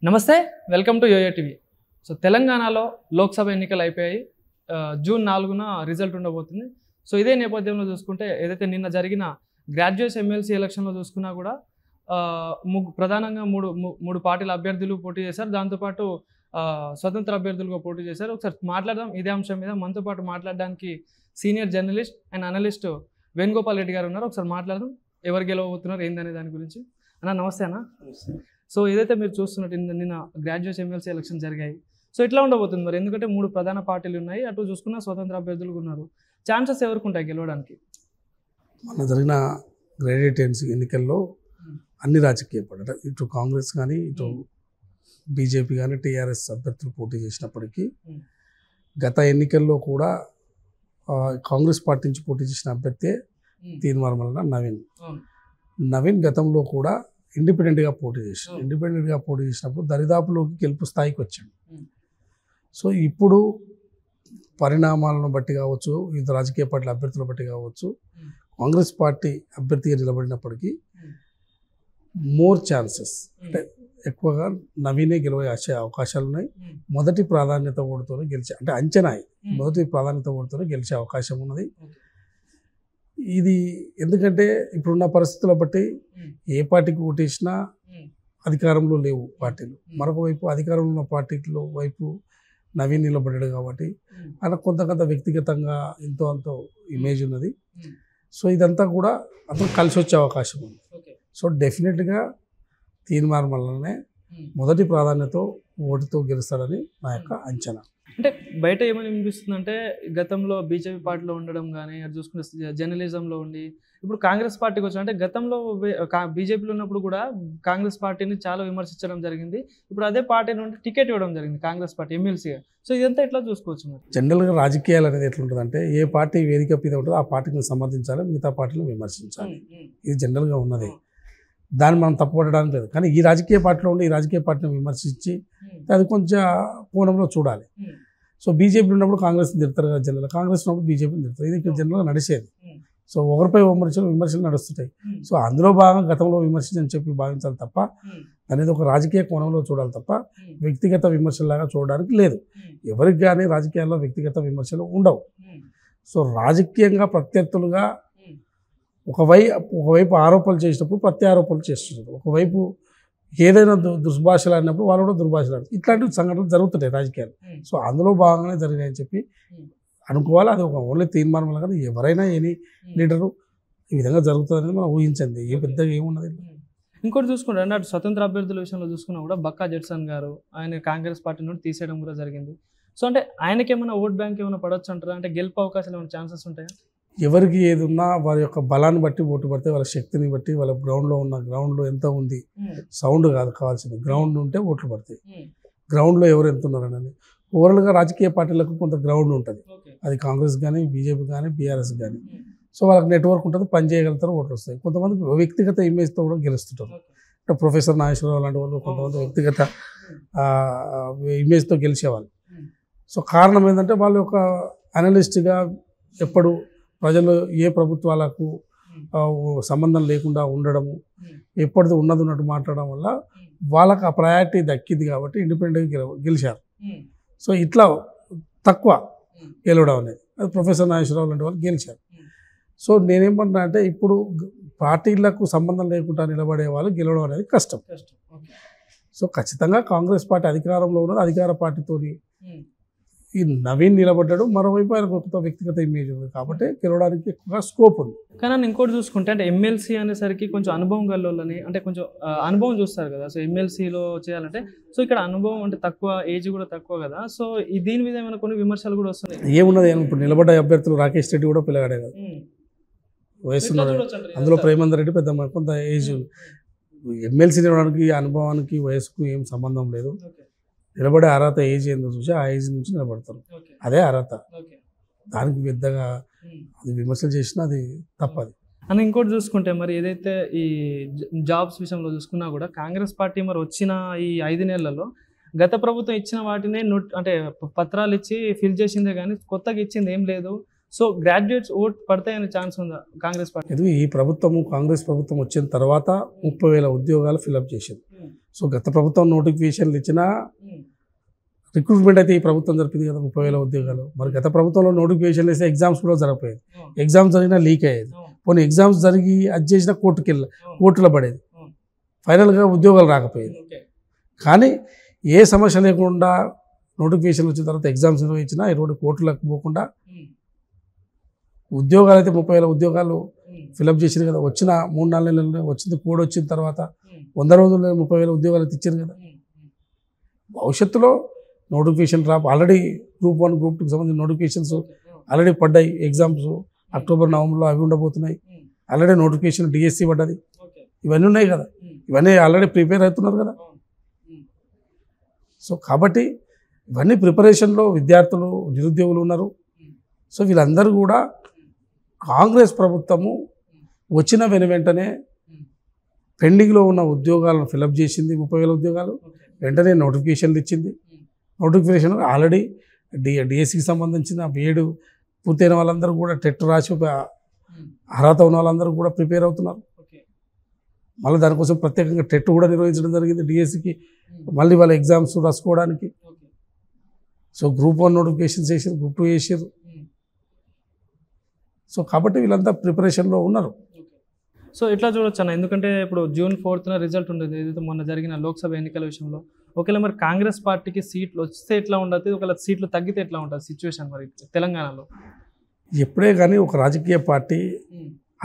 నమస్తే, welcome to YoYo TV. So తెలంగాణలో లోక్సభ ఎన్నికలు అయిపోయాయి. జూన్ 4న రిజల్ట్ ఉండబోతుంది. సో ఇదే నేపథ్యంలో చూసుకుంటే ఏదైతే నిన్న జరిగిన గ్రాడ్యుయేట్స్ ఎమ్మెల్సీ ఎలక్షన్లో చూసుకున్నా కూడా ప్రధానంగా మూడు పార్టీల అభ్యర్థులు పోటీ చేశారు. దాంతోపాటు స్వతంత్ర అభ్యర్థులుగా పోటీ చేశారు. ఒకసారి మాట్లాడదాం ఇదే అంశం మీద. మనతో పాటు మాట్లాడడానికి senior journalist and analyst Venugopal Reddy గారు ఉన్నారు. ఒకసారి మాట్లాడదాం ఎవరు గెలవబోతున్నారు ఏందనే దాని గురించి. అన్న నమస్తే అన్న. సో ఏదైతే మీరు చూస్తున్నట్టు నిన్న గ్రాడ్యుయేట్స్ ఎమ్మెల్సీ ఎలక్షన్ జరిగాయి. సో ఇట్లా ఉండబోతుంది మరి, ఎందుకంటే మూడు ప్రధాన పార్టీలు ఉన్నాయి, అటు చూసుకున్న స్వతంత్ర అభ్యర్థులు ఉన్నారు. ఛాన్సెస్ ఎవరికి ఉంటాయి గెలవడానికి? మన జరిగిన గ్రాడ్యుయేట్స్ ఎన్నికల్లో అన్ని రాజకీయ పార్టీలు, ఇటు కాంగ్రెస్ కానీ ఇటు బీజేపీ కానీ టీఆర్ఎస్ అభ్యర్థులు పోటీ చేసినప్పటికీ గత ఎన్నికల్లో కూడా కాంగ్రెస్ పార్టీ నుంచి పోటీ చేసిన అభ్యర్థి తీర్మానం నవీన్ గతంలో కూడా ఇండిపెండెంట్గా పోటీ చేశాడు. ఇండిపెండెంట్గా పోటీ చేసినప్పుడు దరిదాపులోకి గెలుపు స్థాయికి వచ్చాడు. సో ఇప్పుడు పరిణామాలను బట్టి కావచ్చు, వివిధ రాజకీయ పార్టీల అభ్యర్థుల బట్టి కావచ్చు, కాంగ్రెస్ పార్టీ అభ్యర్థిగా నిలబడినప్పటికీ మోర్ ఛాన్సెస్ అంటే ఎక్కువగా నవీనే గెలవే అవకాశాలు ఉన్నాయి. మొదటి ప్రాధాన్యత ఓటుతోనే గెలిచే అంటే అంచనా మొదటి ప్రాధాన్యత ఓటుతోనే గెలిచే అవకాశం ఉన్నది. ఇది ఎందుకంటే ఇప్పుడున్న పరిస్థితుల బట్టి ఏ పార్టీకి ఓటేసినా అధికారంలో లేవు పార్టీలు. మరొక వైపు అధికారంలో ఉన్న పార్టీలో వైపు నవీన్ నిలబడ్డాడు కాబట్టి ఆయన కొంత వ్యక్తిగతంగా ఎంతో అంతో ఇమేజ్ ఉన్నది. సో ఇదంతా కూడా అతను కలిసి వచ్చే అవకాశం ఉంది. సో డెఫినెట్గా తీర్మానం వల్లనే మొదటి ప్రాధాన్యత ఓటుతో గెలుస్తాడని నా యొక్క అంచనా. అంటే బయట ఏమని వినిపిస్తుంది అంటే, గతంలో బీజేపీ పార్టీలో ఉండడం కానీ, అది చూసుకుంటే జర్నలిజంలో ఉండి ఇప్పుడు కాంగ్రెస్ పార్టీకి వచ్చి, అంటే గతంలో బీజేపీలో ఉన్నప్పుడు కూడా కాంగ్రెస్ పార్టీని చాలా విమర్శించడం జరిగింది. ఇప్పుడు అదే పార్టీ నుండి టికెట్ ఇవ్వడం జరిగింది కాంగ్రెస్ పార్టీ ఎమ్మెల్సీగా. సో ఇదంతా ఎట్లా చూసుకోవచ్చు మరి? జనరల్గా రాజకీయాలు అనేది ఎట్లుంటుందంటే, ఏ పార్టీ వేదిక మీద ఉంటుందో ఆ పార్టీని సమర్థించాలి, మిగతా పార్టీని విమర్శించాలి. ఇది జనరల్గా ఉన్నది, దాన్ని మనం తప్పుపట్టడానికి లేదు. కానీ ఈ రాజకీయ పార్టీలో ఉండి ఈ రాజకీయ పార్టీని విమర్శించి అది కొంచెం కోణంలో చూడాలి. సో బీజేపీ ఉన్నప్పుడు కాంగ్రెస్ని తిడతారు కదా జనరల్, కాంగ్రెస్ ఉన్నప్పుడు బీజేపీని తిడతారు. ఇది జనరల్గా నడిచేది. సో ఒకరిపై విమర్శలు నడుస్తుంటాయి. సో అందులో భాగంగా గతంలో విమర్శించని చెప్పి భావించాలి తప్ప అనేది ఒక రాజకీయ కోణంలో చూడాలి తప్ప వ్యక్తిగత విమర్శలాగా చూడడానికి లేదు. ఎవరికి కానీ రాజకీయాల్లో వ్యక్తిగత విమర్శలు ఉండవు. సో రాజకీయంగా ప్రత్యర్థులుగా ఒకవైపు ఆరోపణలు చేసినప్పుడు ప్రత్యారోపణలు చేస్తున్నారు, ఒకవైపు ఏదైనా దుర్భాషలు ఆడినప్పుడు వాళ్ళు కూడా దుర్భాషలు ఆడుతారు. ఇట్లాంటి సంఘటనలు జరుగుతుంటాయి రాజకీయాలు. సో అందులో భాగంగానే జరిగాయని చెప్పి అనుకోవాలి. అది ఒక ఓన్లీ తీర్మానం వల్ల కదా, ఎవరైనా ఎనీ లీడరు ఈ విధంగా జరుగుతుంది అనేది మనం ఊహించండి. ఏ పెద్దగా ఏమున్నది. ఇంకోటి చూసుకుంటే అటు స్వతంత్ర అభ్యర్థుల విషయంలో చూసుకున్నా కూడా బక్కా జడ్సన్ గారు ఆయన కాంగ్రెస్ పార్టీ నుండి తీసేయడం కూడా జరిగింది. సో అంటే ఆయనకి ఏమైనా ఓట్ బ్యాంక్ ఏమైనా పడవచ్చు అంటారా? అంటే గెలుపు అవకాశాలు ఏమైనా ఛాన్సెస్ ఉంటాయా? ఎవరికి ఏది ఉన్నా వారి యొక్క బలాన్ని బట్టి ఓటు పడితే, వాళ్ళ శక్తిని బట్టి, వాళ్ళ గ్రౌండ్లో ఎంత ఉంది, సౌండ్ కాదు కావాల్సింది, గ్రౌండ్ ఉంటే ఓట్లు పడతాయి. గ్రౌండ్లో ఎవరు ఎంత ఉన్నారని ఓవరాల్గా రాజకీయ పార్టీలకు కొంత గ్రౌండ్ ఉంటుంది. అది కాంగ్రెస్ కానీ బీజేపీ కానీ బీఆర్ఎస్ కానీ. సో వాళ్ళకి నెట్వర్క్ ఉంటుంది, పని చేయగలుగుతారు, ఓట్లు వస్తాయి. కొంతమంది వ్యక్తిగత ఇమేజ్తో కూడా గెలుస్తుంటారు. అంటే ప్రొఫెసర్ నాగేశ్వరరావు లాంటి వాళ్ళు కొంతమంది వ్యక్తిగత ఇమేజ్తో గెలిచేవాళ్ళు. సో కారణం ఏంటంటే వాళ్ళు ఒక అనలిస్ట్గా ఎప్పుడు ప్రజలు ఏ ప్రభుత్వాలకు సంబంధం లేకుండా ఉండడము, ఎప్పటిది ఉన్నట్టు మాట్లాడడం వల్ల వాళ్ళకి ఆ ప్రయారిటీ దక్కింది కాబట్టి ఇండిపెండెంట్గా గెలిచారు. సో ఇట్లా తక్కువ గెలవడం అనేది, అది ప్రొఫెసర్ నాగేశ్వరరావు లాంటి వాళ్ళు గెలిచారు. సో నేనేమంటున్నా అంటే, ఇప్పుడు పార్టీలకు సంబంధం లేకుండా నిలబడే వాళ్ళు గెలవడం అనేది కష్టం. సో ఖచ్చితంగా కాంగ్రెస్ పార్టీ అధికారంలో ఉన్నది, అధికార పార్టీతోని ఈ నవీన్ నిలబడ్డాడు. మరోవైపు ఆయన కొత్త వ్యక్తిగత ఇమేజ్ ఉంది కాబట్టి గెలవడానికి ఎక్కువగా స్కోప్ ఉంది. కానీ ఇంకోటి చూసుకుంటే, అంటే ఎమ్మెల్సీ అనేసరికి కొంచెం అనుభవం గల్లోని, అంటే కొంచెం అనుభవం చూస్తారు కదా. సో ఎమ్మెల్సీలో చేయాలంటే, సో ఇక్కడ అనుభవం అంటే తక్కువ, ఏజ్ కూడా తక్కువ కదా. సో దీని మీద ఏమైనా కొన్ని విమర్శలు కూడా వస్తున్నాయి. ఏమున్నది, ఇప్పుడు నిలబడ్డ అభ్యర్థులు రాకేష్ రెడ్డి కూడా పిల్లగాడే కదా, వయసున్నాడు. అందులో ప్రేమందర్ రెడ్డి పెద్ద కొంత ఏజ్. ఎమ్మెల్సీ నిలవడానికి అనుభవానికి వయసుకు ఏం సంబంధం లేదు. నిలబడే అర్హత ఏజ్ ఏందో చూసి ఆ ఏజ్ నుంచి నిలబడతారు, అదే అర్హత. దానికి పెద్దగా అది విమర్శలు చేసినా అది తప్పది. అని ఇంకోటి చూసుకుంటే, మరి ఏదైతే ఈ జాబ్స్ విషయంలో చూసుకున్నా కూడా కాంగ్రెస్ పార్టీ మరి వచ్చిన ఈ 5 నెలలలో గత ప్రభుత్వం ఇచ్చిన వాటినే అంటే పత్రాలు ఇచ్చి ఫిల్ చేసిందే కానీ కొత్తగా ఇచ్చింది ఏం లేదు. సో గ్రాడ్యుయేట్స్ ఓట్ పడతాయనే ఛాన్స్ ఉందా కాంగ్రెస్ పార్టీ? ఈ ప్రభుత్వము కాంగ్రెస్ ప్రభుత్వం వచ్చిన తర్వాత 30,000 ఉద్యోగాలు ఫిల్అప్ చేసింది. సో గత ప్రభుత్వం నోటిఫికేషన్లు ఇచ్చినా రిక్రూట్మెంట్ అయితే ఈ ప్రభుత్వం జరిపింది కదా 30,000 ఉద్యోగాలు. మరి గత ప్రభుత్వంలో నోటిఫికేషన్లు ఇస్తే ఎగ్జామ్స్ కూడా జరగపోయేది. ఎగ్జామ్స్ జరిగినా లీక్ అయ్యేది. పోనీ ఎగ్జామ్స్ జరిగి అది చేసినా కోర్టులో పడేది. ఫైనల్గా ఉద్యోగాలు రాకపోయేది. కానీ ఏ సమస్య లేకుండా నోటిఫికేషన్ వచ్చిన తర్వాత ఎగ్జామ్స్ నిర్వహించినా ఎటువంటి కోర్టులకు పోకుండా ఉద్యోగాలు అయితే 30,000 ఉద్యోగాలు ఫిలప్ చేసారు కదా. వచ్చిన 3-4 నెలలు వచ్చింది కోడ్ వచ్చిన తర్వాత 100 రోజుల్లో 30,000 ఉద్యోగాలు ఇచ్చారు కదా. భవిష్యత్తులో నోటిఫికేషన్ ఆల్రెడీ గ్రూప్ 1 గ్రూప్ 2కి సంబంధించిన నోటిఫికేషన్స్ ఆల్రెడీ పడ్డాయి. ఎగ్జామ్స్ అక్టోబర్ నవంబర్లో అవి ఉండబోతున్నాయి. ఆల్రెడీ నోటిఫికేషన్ డిఎస్సి పడ్డది. ఇవన్నీ ఉన్నాయి కదా. ఇవన్నీ ఆల్రెడీ ప్రిపేర్ అవుతున్నారు కదా. సో కాబట్టి ఇవన్నీ ప్రిపరేషన్లో విద్యార్థులు నిరుద్యోగులు ఉన్నారు. సో వీళ్ళందరూ కూడా కాంగ్రెస్ ప్రభుత్వము వచ్చిన వెంటనే పెండింగ్లో ఉన్న ఉద్యోగాలను ఫిలప్ చేసింది. 30,000 ఉద్యోగాలు వెంటనే నోటిఫికేషన్లు ఇచ్చింది. నోటిఫికేషన్ ఆల్రెడీ డిఎస్సికి సంబంధించిన B.Ed పూర్తయిన వాళ్ళందరూ కూడా టెట్ రాసి అర్హత ఉన్న వాళ్ళందరూ కూడా ప్రిపేర్ అవుతున్నారు. మళ్ళీ దానికోసం ప్రత్యేకంగా టెట్ కూడా నిర్వహించడం జరిగింది డిఎస్సికి. మళ్ళీ వాళ్ళ ఎగ్జామ్స్ రాసుకోవడానికి. సో గ్రూప్ 1 నోటిఫికేషన్స్ వేసారు, గ్రూప్ 2 వేసారు. సో కాబట్టి వీళ్ళంతా ప్రిపరేషన్లో ఉన్నారు. సో ఎట్లా చూడొచ్చు అన్న, ఎందుకంటే ఇప్పుడు June 4th రిజల్ట్ ఉంటుంది ఏదైతే మొన్న జరిగిన లోక్సభ ఎన్నికల విషయంలో. ఒకవేళ మరి కాంగ్రెస్ పార్టీకి సీట్లు వస్తే ఎట్లా ఉండదు, ఒకవేళ సీట్లు తగ్గితే ఎట్లా ఉంటుంది సిచ్యువేషన్ మరి తెలంగాణలో? ఎప్పుడే కానీ ఒక రాజకీయ పార్టీ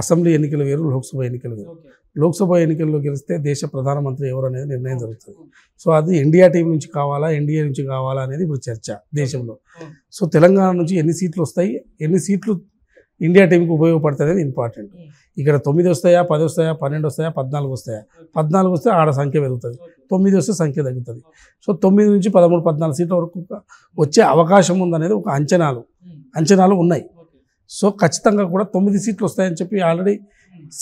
అసెంబ్లీ ఎన్నికలు వేరు, లోక్సభ ఎన్నికలు వేరు. లోక్సభ ఎన్నికల్లో గెలిస్తే దేశ ప్రధానమంత్రి ఎవరు అనేది నిర్ణయం జరుగుతుంది. సో అది ఇండియా టీం నుంచి కావాలా, ఎన్డీఏ నుంచి కావాలా అనేది ఇప్పుడు చర్చ దేశంలో. సో తెలంగాణ నుంచి ఎన్ని సీట్లు వస్తాయి, ఎన్ని సీట్లు ఇండియా టీంకి ఉపయోగపడుతుంది అనేది ఇంపార్టెంట్. ఇక్కడ 9 వస్తాయా, 10 వస్తాయా, 12 వస్తాయా, 14 వస్తాయా? 14 వస్తే ఆడ సంఖ్య పెరుగుతుంది, 9 వస్తే సంఖ్య తగ్గుతుంది. సో 9 నుంచి 13, 14 సీట్ల వరకు వచ్చే అవకాశం ఉందనేది ఒక అంచనాలు ఉన్నాయి. సో ఖచ్చితంగా కూడా 9 సీట్లు వస్తాయని చెప్పి ఆల్రెడీ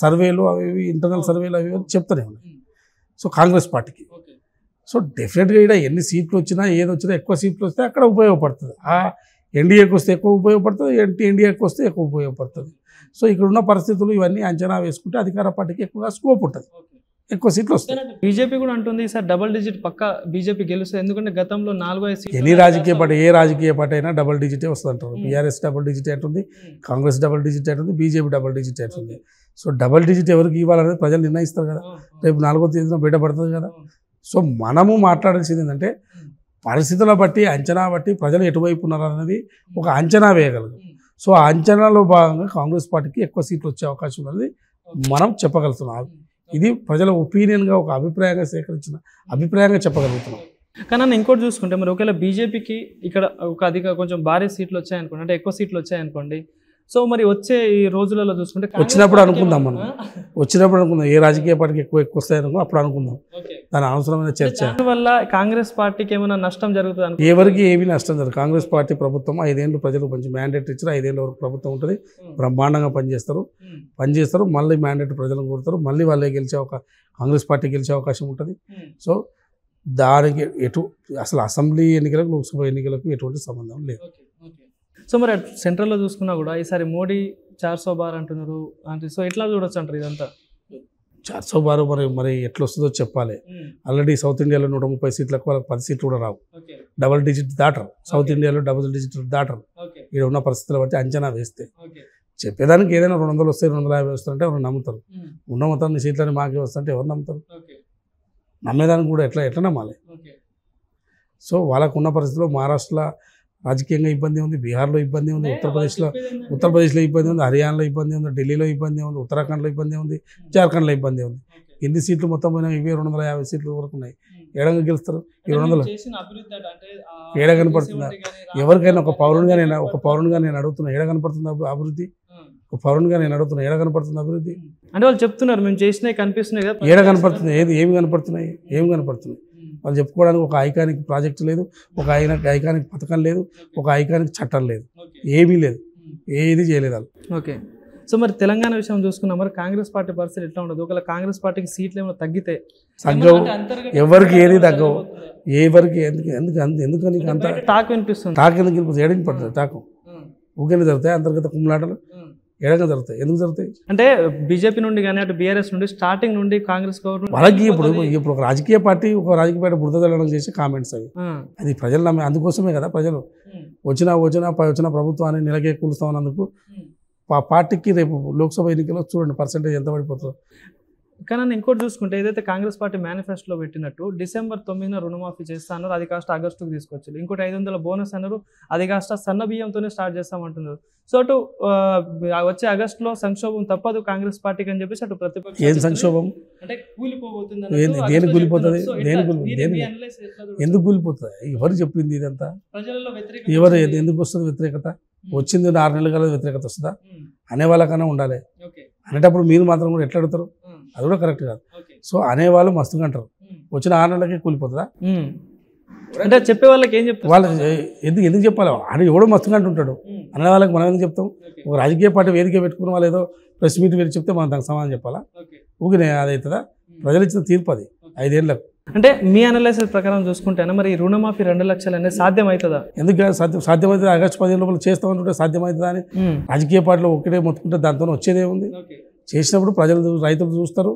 సర్వేలు అవి ఇంటర్నల్ సర్వేలు అవి చెప్తూనే ఉన్నాయి. సో కాంగ్రెస్ పార్టీకి సో డెఫినెట్గా ఇక్కడ ఎన్ని సీట్లు వచ్చినా ఏది వచ్చినా ఎక్కువ సీట్లు వస్తే అక్కడ ఉపయోగపడుతుంది. ఆ ఎన్డీఏకి వస్తే ఎక్కువ ఉపయోగపడుతుంది, ఎన్డీఏకి వస్తే ఎక్కువ ఉపయోగపడుతుంది. సో ఇక్కడ ఉన్న పరిస్థితులు ఇవన్నీ అంచనా వేసుకుంటే అధికార పార్టీకి ఎక్కువగా స్కోప్ ఉంటుంది, ఎక్కువ సీట్లు వస్తాయి. బీజేపీ కూడా అంటుంది సార్ డబుల్ డిజిట్ పక్క బీజేపీ గెలుస్తుంది, ఎందుకంటే గతంలో 4-5 సీట్లు ఏ రాజకీయ పార్టీ అయినా డబుల్ డిజిటే వస్తుంది అంటారు. బీఆర్ఎస్ డబుల్ డిజిట్ అంటుంది, కాంగ్రెస్ డబుల్ డిజిట్ అంటుంది, బీజేపీ డబుల్ డిజిట్ అంటుంది. సో డబుల్ డిజిట్ ఎవరికి ఇవ్వాలనేది ప్రజలు నిర్ణయిస్తారు కదా. రేపు 4వ తేదీన బయటపడుతుంది కదా. సో మనము మాట్లాడాల్సింది ఏంటంటే పరిస్థితుల బట్టి, అంచనా బట్టి ప్రజలు ఎటువైపు ఉన్నారనేది ఒక అంచనా వేయగలరు. సో ఆ అంచనాలో భాగంగా కాంగ్రెస్ పార్టీకి ఎక్కువ సీట్లు వచ్చే అవకాశం ఉన్నది మనం చెప్పగలుగుతున్నాం. ఇది ప్రజల ఒపీనియన్గా ఒక అభిప్రాయంగా చెప్పగలుగుతున్నాం. కానీ ఇంకోటి చూసుకుంటే మరి ఒకవేళ బీజేపీకి ఇక్కడ ఒక కొంచెం భారీ సీట్లు వచ్చాయనుకోండి, అంటే ఎక్కువ సీట్లు వచ్చాయనుకోండి, సో మరి వచ్చే ఈ రోజులలో చూసుకుంటే వచ్చినప్పుడు అనుకుందాం ఏ రాజకీయ పార్టీకి ఎక్కువ వస్తాయనుకో అప్పుడు అనుకుందాం. దాని అవసరమైన చర్చ వల్ల కాంగ్రెస్ పార్టీకి ఏమైనా నష్టం జరుగుతుంది? ఎవరికి ఏమీ నష్టం జరగదు. కాంగ్రెస్ పార్టీ ప్రభుత్వం 5 ఏళ్ళు ప్రజలు కొంచెం మ్యాండేట్ ఇచ్చారు. 5 ఏళ్ళ వరకు ప్రభుత్వం ఉంటుంది, బ్రహ్మాండంగా పనిచేస్తారు. మళ్ళీ మ్యాండేట్ ప్రజలను కోరుతారు, మళ్ళీ వాళ్ళే కాంగ్రెస్ పార్టీ గెలిచే అవకాశం ఉంటుంది. సో దానికి అసలు అసెంబ్లీ ఎన్నికలకు, లోక్సభ ఎన్నికలకు ఎటువంటి సంబంధం లేదు. సో మరి సెంట్రల్లో చూసుకున్నా కూడా ఈసారి మోడీ 400 బార్ అంటున్నారు అంటే, సో ఎట్లా చూడొచ్చు అంటారు ఇదంతా? 400 బార్ మరి ఎట్లా వస్తుందో చెప్పాలి. ఆల్రెడీ సౌత్ ఇండియాలో 130 సీట్లకు వాళ్ళకి 10 సీట్లు కూడా రావు. డబుల్ డిజిట్ దాటరు. సౌత్ ఇండియాలో డబుల్ డిజిట్ దాటరు. ఇక్కడ ఉన్న పరిస్థితుల బట్టి అంచనా వేస్తే చెప్పేదానికి ఏదైనా 200 వస్తాయి, 250 వస్తాయంటే ఎవరు నమ్ముతారు? ఉన్న మొత్తాన్ని సీట్లని మాకే వస్తుంటే ఎవరు నమ్ముతారు? నమ్మేదానికి కూడా ఎట్లా నమ్మాలి? సో వాళ్ళకు ఉన్న పరిస్థితుల్లో మహారాష్ట్రలో రాజకీయంగా ఇబ్బంది ఉంది, బీహార్లో ఇబ్బంది ఉంది, ఉత్తరప్రదేశ్లో ఇబ్బంది ఉంది, హర్యానాలో ఇబ్బంది ఉంది, ఢిల్లీలో ఇబ్బంది ఉంది, ఉత్తరాఖండ్లో ఇబ్బంది ఉంది, జార్ఖండ్లో ఇబ్బంది ఉంది. ఎన్ని సీట్లు మొత్తం పోయినా ఇవే 250 సీట్ల వరకు ఉన్నాయి. ఏడంగా గెలుస్తారు ఈ 200? ఏడ కనపడుతుందా? ఎవరికైనా ఒక పౌరునిగా నేను అడుగుతున్నా, ఏడ కనపడుతుంది అభివృద్ధి? ఒక పౌరునిగా నేను అడుగుతున్నా, ఏడ కనపడుతుంది అభివృద్ధి? అంటే వాళ్ళు చెప్తున్నారు మేము చేసినవి కనిపిస్తున్నాయి కదా. ఏడ కనపడుతుంది? ఏమి కనపడుతున్నాయి? వాళ్ళు చెప్పుకోవడానికి ఒక ఐకానిక్ ప్రాజెక్ట్ లేదు, ఒక ఐకానిక్ పథకం లేదు, ఒక ఐకానిక్ చట్టం లేదు, ఏమీ లేదు, ఏది చేయలేదు వాళ్ళు. ఓకే. సో మరి తెలంగాణ విషయం చూసుకున్నా మరి కాంగ్రెస్ పార్టీ పరిస్థితి ఎట్లా ఉండదు? ఒకవేళ కాంగ్రెస్ పార్టీకి సీట్లు ఏమైనా తగ్గితే తగ్గవు, ఎవరికి ఏది తగ్గవు, ఎవరికి ఎందుకని అంత టాక్ వినిపిస్తుంది? టాక్ ఎందుకు వినిపిస్తుంది? ఏడికి పడుతుంది టాకు? ఊరికే జరుగుతాయి అంతర్గత కుమ్ములాటలు? ఏడంగా జరుగుతాయి. ఎందుకు జరుగుతాయి? అంటే బీజేపీ నుండి కానీ అటు బీఆర్ఎస్ నుండి స్టార్టింగ్ నుండి కాంగ్రెస్ గవర్నమెంట్ వాళ్ళకి ఇప్పుడు ఒక రాజకీయ పార్టీ బురద జల్లడం చేసే కామెంట్స్ అవి. అది ప్రజలు నమ్మే అందుకోసమే కదా ప్రజలు వచ్చిన ప్రభుత్వాన్ని నిలకే కూలుస్తామన్నందుకు పార్టీకి రేపు లోక్సభ ఎన్నికల్లో చూడండి పర్సెంటేజ్ ఎంత పడిపోతుందో. కానీ ఇంకోటి చూసుకుంటే ఏదైతే కాంగ్రెస్ పార్టీ మేనిఫెస్టోలో పెట్టినట్టు డిసెంబర్ 9న రుణమాఫీ చేస్తా అన్నారు, అది కాస్త ఆగస్టుకు తీసుకొచ్చారు. ఇంకోటి 500 బోనస్ అన్నారు, అది కాస్త సన్న బియ్యంతోనే స్టార్ట్ చేస్తామంటున్నారు. సో అటు వచ్చే ఆగస్టులో సంక్షోభం తప్పదు కాంగ్రెస్ పార్టీకి అని చెప్పేసి అటు ప్రతిపక్షం ఏం సంక్షోభం అంటే కూలిపోతుంది. దేనికి కూలిపోతుంది? ఎందుకు కూలిపోతుంది? ఎవరు చెప్పింది ఇదంతా? ప్రజలలో ఎవరు ఎందుకు వస్తుంది వ్యతిరేకత? వచ్చింది 6 నెలలు కదా వ్యతిరేకత వస్తుందా? అనేవాళ్ళకన్నా ఉండాలి. అనేటప్పుడు మీరు మాత్రం కూడా ఎట్లా అడుగుతారు? అది కూడా కరెక్ట్ కాదు. సో అనేవాళ్ళు మస్తుగా అంటారు, వచ్చిన 6 నెలలకే కూలిపోతుందా? అంటే చెప్పే వాళ్ళకి ఏం చెప్తారు? వాళ్ళు ఎందుకు చెప్పాలి? ఆడు ఎవడో మస్తుగా అంటుంటాడు, అనే వాళ్ళకి మనం ఎందుకు చెప్తాం? ఒక రాజకీయ పార్టీ వేదిక పెట్టుకున్న వాళ్ళు ఏదో ప్రెస్ మీట్ వేసి చెప్తే మనం దానికి సమాధానం చెప్పాలా? ఊగినే అదవుతుందా? ప్రజలు ఇచ్చిన తీర్పు అది 5 ఏళ్ళకు. అంటే మీ అనాలిసిస్ ప్రకారం చూసుకుంటేనే మరి రుణమాఫీ 2 లక్షలు అనేది సాధ్యమవుతుందా? ఎందుకు సాధ్యమవుతుంది? ఆగస్టు 15 లోపల చేస్తామంటుంటే సాధ్యమవుతుందా అని రాజకీయ పార్టీలో ఒకటే మొత్తుకుంటే దాంతో వచ్చేదే ఉంది. చేసినప్పుడు రైతులు చూస్తారు,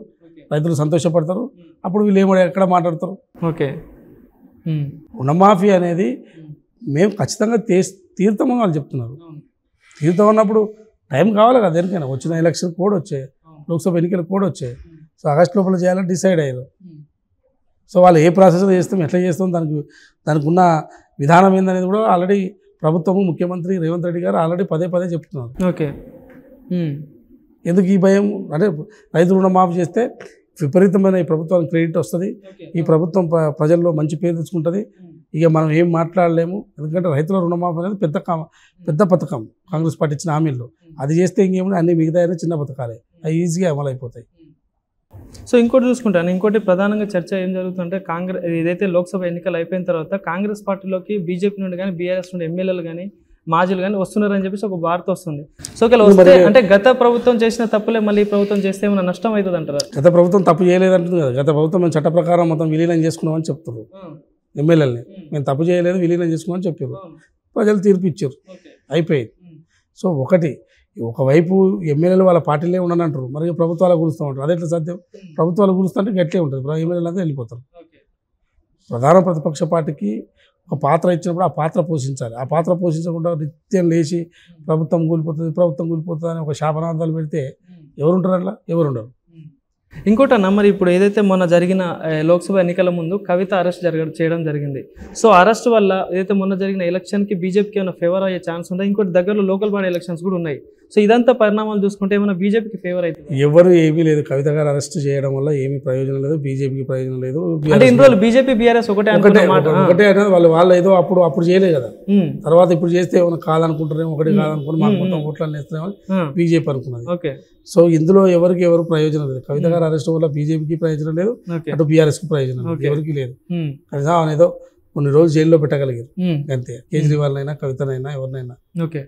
రైతులు సంతోషపడతారు, అప్పుడు వీళ్ళు ఏమో ఎక్కడ మాట్లాడతారు. ఓకే, రుణమాఫీ అనేది మేము ఖచ్చితంగా తీర్థమని వాళ్ళు చెప్తున్నారు. తీర్థం అన్నప్పుడు టైం కావాలి కదా దేనికైనా. వచ్చిన ఎలక్షన్ కూడా వచ్చాయి, లోక్సభ ఎన్నికలు కూడా వచ్చాయి. సో ఆగస్టు లోపల చేయాలని డిసైడ్ అయ్యారు. సో వాళ్ళు ఏ ప్రాసెస్లో చేస్తాం, ఎట్లా చేస్తాం, దానికి ఉన్న విధానం ఏందనేది కూడా ఆల్రెడీ ప్రభుత్వము ముఖ్యమంత్రి రేవంత్ రెడ్డి గారు ఆల్రెడీ పదే చెప్తున్నారు. ఓకే, ఎందుకు ఈ భయం అంటే రైతు రుణమాఫీ చేస్తే విపరీతమైన ఈ ప్రభుత్వానికి క్రెడిట్ వస్తుంది, ఈ ప్రభుత్వం ప్రజల్లో మంచి పేరు తెచ్చుకుంటుంది, ఇక మనం ఏం మాట్లాడలేము. ఎందుకంటే రైతుల రుణమాఫీ అనేది పెద్ద పథకం కాంగ్రెస్ పార్టీ ఇచ్చిన హామీల్లో. అది చేస్తే ఇంకేమో అన్ని మిగతా చిన్న పథకాలే, అవి ఈజీగా అమలు అయిపోతాయి. సో ఇంకోటి చూసుకుంటాను, ఇంకోటి ప్రధానంగా చర్చ ఏం జరుగుతుందంటే కాంగ్రెస్ ఏదైతే లోక్సభ ఎన్నికలు అయిపోయిన తర్వాత కాంగ్రెస్ పార్టీలోకి బీజేపీ నుండి కానీ బీఆర్ఎస్ నుండి ఎమ్మెల్యేలు కానీ మాజీలు కానీ వస్తున్నారని చెప్పేసి ఒక వార్త వస్తుంది. సో వస్తే అంటే గత ప్రభుత్వం చేసిన తప్పులే మళ్ళీ ప్రభుత్వం చేస్తే ఏమైనా నష్టం అవుతుంది అంటారా? గత ప్రభుత్వం తప్పు చేయలేదంటుంది కదా. గత ప్రభుత్వం మేము చట్ట ప్రకారం మొత్తం విలీనం చేసుకున్నామని చెప్తున్నారు. ఎమ్మెల్యేలని మేము తప్పు చేయలేదు, విలీనం చేసుకున్నామని చెప్పారు. ప్రజలు తీర్పు ఇచ్చారు, అయిపోయింది. సో ఒకవైపు ఎమ్మెల్యేలు వాళ్ళ పార్టీలే ఉండని అంటారు, మరి ప్రభుత్వాలకు గురుస్తూ ఉంటారు. అదే ఎట్లా సాధ్యం? ప్రభుత్వాలు గురుస్తుంటే గట్లే ఉంటుంది, ఎమ్మెల్యేలు అంతా వెళ్ళిపోతారు. ప్రధాన ప్రతిపక్ష పార్టీకి ఒక పాత్ర ఇచ్చినప్పుడు ఆ పాత్ర పోషించాలి. ఆ పాత్ర పోషించకుండా నిత్యం లేచి ప్రభుత్వం కూలిపోతుంది అని ఒక శాపనార్థాలు పెడితే ఎవరుంటారు? అట్లా ఎవరు ఉండరు. ఇంకోటి అన్న, మరి ఇప్పుడు ఏదైతే మొన్న జరిగిన లోక్సభ ఎన్నికల ముందు కవిత అరెస్ట్ చేయడం జరిగింది. సో అరెస్ట్ వల్ల ఏదైతే మొన్న జరిగిన ఎలక్షన్కి బీజేపీకి ఏమైనా ఫేవర్ అయ్యే ఛాన్స్ ఉందా? ఇంకోటి దగ్గరలో లోకల్ బాడీ ఎలక్షన్స్ కూడా ఉన్నాయి. సో ఇదంతా పరిణామాలు చూసుకుంటే ఏమైనా బీజేపీకి ఫేవర్ అవుతుంది? ఎవరు ఏమీ లేదు, కవిత గారు అరెస్ట్ చేయడం వల్ల ఏమీ ప్రయోజనం లేదు, బీజేపీకి ప్రయోజనం లేదు. అంటే ఇన్ని రోజులు బీజేపీ బీఆర్ఎస్ ఒకటే అనేది వాళ్ళు ఏదో అప్పుడు చేయలేదు కదా. తర్వాత ఇప్పుడు చేస్తే ఏమైనా కాదనుకుంటారేమో, ఒకటి కాదనుకుని మాకు మొత్తం ఓట్లను వేస్తామని బీజేపీ అనుకున్నది. ఓకే, సో ఇందులో ఎవరు ప్రయోజనం లేదు. కవిత గారు అరెస్ట్ వల్ల బీజేపీకి ప్రయోజనం లేదు, అటు బీఆర్ఎస్ కి ప్రయోజనం లేదు, ఎవరికి లేదు. కనీసం ఏదో కొన్ని రోజులు జైల్లో పెట్టగలిగారు అంతే, కేజ్రీవాల్ అయినా కవితనైనా ఎవరినైనా. ఓకే,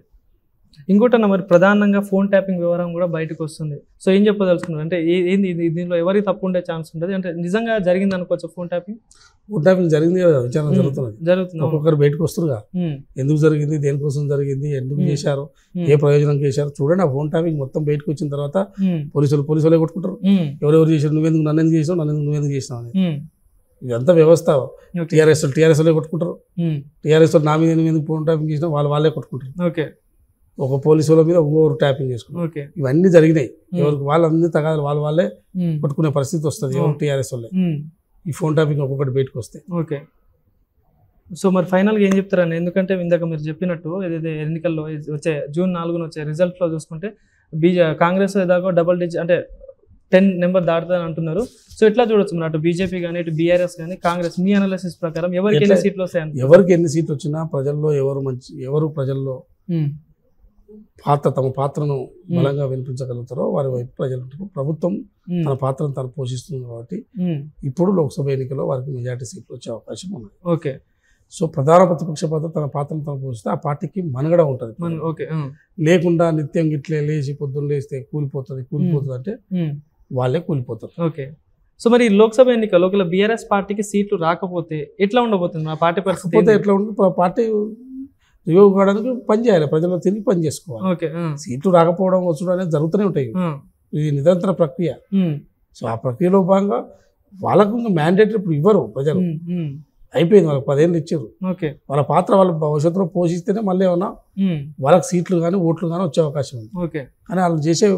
ఇంకోటన్నా మరి ప్రధానంగా ఫోన్ ట్యాపింగ్ వ్యవహారం కూడా బయటకు వస్తుంది. సో ఏం చెప్పదలుచుకున్నారు? అంటే ఏంది దీనిలో ఎవరికి తప్పు ఉండే ఛాన్స్ ఉంటుంది? అంటే నిజంగా జరిగింది అనుకోవచ్చు ఫోన్ ట్యాపింగ్ జరిగింది కదా, విచారణ జరుగుతుంది. ఒక్కొక్కరు బయటకు వస్తురుగా, ఎందుకు జరిగింది, దేనికోసం జరిగింది, ఎందుకు చేశారు, ఏ ప్రయోజనం చేశారు చూడండి. ఆ ఫోన్ ట్యాపింగ్ మొత్తం బయటకు వచ్చిన తర్వాత పోలీసులే కొట్టుకుంటారు, ఎవరెవరు చేశారు, నువ్వెందుకు నన్ను చేసావు, నువ్వెందుకు చేసినావు అని. ఇదంతా వ్యవస్థ. టీఆర్ఎస్లే కొట్టుకుంటారు, టీఆర్ఎస్ నా మీద నువ్వెందుకు ఫోన్ ట్యాపింగ్ చేసినా వాళ్ళే కొట్టుకుంటారు. ఓకే, ఒక పోలీసుల మీద ఇంకొకరు ట్యాపింగ్ చేసుకుంటారు. ఇవన్నీ జరిగినాయి. ఎవరికి వాళ్ళందరూ తగాదు వాళ్ళే పట్టుకునే పరిస్థితి వస్తుంది. ఎవరు టీఆర్ఎస్ వాళ్ళే ఈ ఫోన్ ట్యాపింగ్ ఒక్కొక్కటి బయటకు వస్తాయి. ఓకే, సో మరి ఫైనల్గా ఏం చెప్తారని? ఎందుకంటే ఇందాక మీరు చెప్పినట్టు ఏదైతే ఎన్నికల్లో వచ్చే జూన్ 4న వచ్చే రిజల్ట్లో చూసుకుంటే కాంగ్రెస్ ఏదాకా డబుల్ డిజిట్ అంటే 10 నెంబర్ దాటుతుందని అంటున్నారు. సో ఎట్లా చూడొచ్చు మరి అటు బీజేపీ కానీ ఇటు బీఆర్ఎస్ కానీ కాంగ్రెస్? మీ అనాలిసిస్ ప్రకారం ఎవరికి ఎన్ని సీట్లు వస్తాయని? ఎవరికి ఎన్ని సీట్లు వచ్చినా ప్రజల్లో ఎవరు ప్రజల్లో తమ పాత్రను బలంగా వినిపించగలుగుతారో వారి వైపు ప్రజలు ఉంటారు. ప్రభుత్వం తన పాత్రను తను పోషిస్తుంది కాబట్టి ఇప్పుడు లోక్సభ ఎన్నికల్లో వారికి మెజార్టీ సీట్లు వచ్చే అవకాశం ఉంది. ఓకే, సో ప్రధాన ప్రతిపక్ష పాత్ర తన పాత్రను తను పోషిస్తే ఆ పార్టీకి మనుగడ ఉంటుంది. లేకుండా నిత్యం గిట్లే లేచి పొద్దున్న లేస్తే కూలిపోతుంది అంటే వాళ్ళే కూలిపోతారు. ఓకే, సో మరి లోక్సభ ఎన్నికల్లో ఒకవేళ బీఆర్ఎస్ పార్టీకి సీట్లు రాకపోతే ఎట్లా ఉండబోతుంది ఆ పార్టీ పరిస్థితి? ఎట్లా ఉంటుంది? పార్టీ రివ్యూ కావడానికి పని చేయాలి, ప్రజల్లో తిరిగి పని చేసుకోవాలి. ఓకే. సీట్లు రాకపోవడం వచ్చడం అనేది జరుగుతూనే ఉంటాయి, ఇది నిరంతర ప్రక్రియ. సో ఆ ప్రక్రియలో భాగంగా వాళ్ళకు ఇంకా మ్యాండేటరీ ఇప్పుడు ఇవ్వరు ప్రజలు, అయిపోయింది, వాళ్ళకి 10 ఏళ్ళు ఇచ్చారు. వాళ్ళ పాత్ర వాళ్ళ భవిష్యత్తులో పోషిస్తేనే మళ్ళీ ఏమన్నా వాళ్ళకి సీట్లు కానీ ఓట్లు కానీ వచ్చే అవకాశం ఉంది. కానీ వాళ్ళు చేసే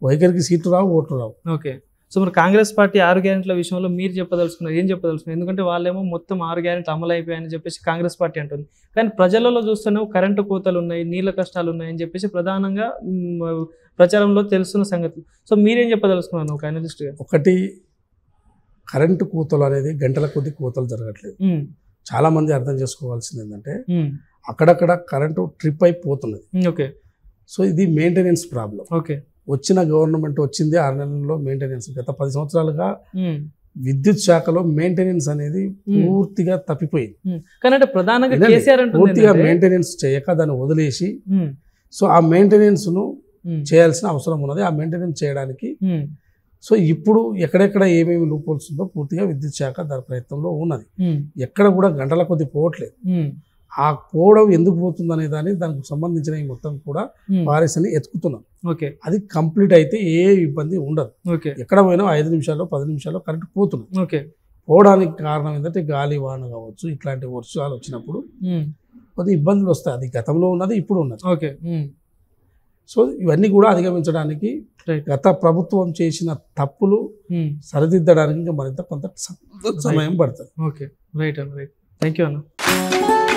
వైఖరికి సీట్లు రావు, ఓట్లు రావు. ఓకే. సో మరి కాంగ్రెస్ పార్టీ 6 గ్యారెంటీల విషయంలో మీరు చెప్పదలుచుకున్నారు, ఏం చెప్పదలుచుకున్నారు? ఎందుకంటే వాళ్ళేమో మొత్తం 6 గ్యారెంటీలు అమలు అయిపోయాయని చెప్పేసి కాంగ్రెస్ పార్టీ అంటుంది, కానీ ప్రజలలో చూస్తేనే కరెంటు కోతలు ఉన్నాయి, నీళ్ళ కష్టాలు ఉన్నాయని చెప్పేసి ప్రధానంగా ప్రచారంలో తెలుస్తున్న సంగతి. సో మీరేం చెప్పదలుచుకున్నారు ఒక అనలిస్ట్గా? ఒకటి, కరెంటు కోతలు అనేది గంటల కొద్ది కోతలు జరగట్లేదు. చాలా మంది అర్థం చేసుకోవాల్సింది ఏంటంటే అక్కడక్కడ కరెంటు ట్రిప్ అయిపోతున్నది. ఓకే. సో ఇది మెయింటెనెన్స్ ప్రాబ్లం. ఓకే. వచ్చిన గవర్నమెంట్ వచ్చింది 6 నెలల్లో మెయింటెనెన్స్, గత 10 సంవత్సరాలుగా విద్యుత్ శాఖలో మెయింటెనెన్స్ అనేది పూర్తిగా తప్పిపోయింది. కానీ అంటే ప్రధానంగా కేసీఆర్ పూర్తిగా మెయింటెనెన్స్ చేయక దాన్ని వదిలేసి, సో ఆ మెయింటెనెన్స్ ను చేయాల్సిన అవసరం ఉన్నది. ఆ మెయింటెనెన్స్ చేయడానికి సో ఇప్పుడు ఎక్కడెక్కడ ఏమేమి లూప్ హోల్స్ ఉందో పూర్తిగా విద్యుత్ శాఖ దాని ప్రయత్నంలో ఉన్నది. ఎక్కడ కూడా గంటల కొద్ది పోవట్లేదు. ఆ పోవడం ఎందుకు పోతుంది అనే దానికి సంబంధించిన మొత్తం కూడా పారేసని ఎత్తుకుతున్నాం. అది కంప్లీట్ అయితే ఏ ఇబ్బంది ఉండదు. ఎక్కడ పోయినా 5 నిమిషాల్లో 10 నిమిషాల్లో కరెంట్ పోతుంది. పోవడానికి కారణం ఏంటంటే గాలి వాన కావచ్చు, ఇట్లాంటి వర్షాలు వచ్చినప్పుడు కొద్ది ఇబ్బందులు వస్తాయి. అది గతంలో ఉన్నది, ఇప్పుడు ఉన్నది. సో ఇవన్నీ కూడా అధిగమించడానికి గత ప్రభుత్వం చేసిన తప్పులు సరిదిద్దడానికి ఇంకా మరింత కొంత సమయం పడుతుంది. ఓకే, రైట్ అన్న, రైట్. థ్యాంక్ యూ అన్న.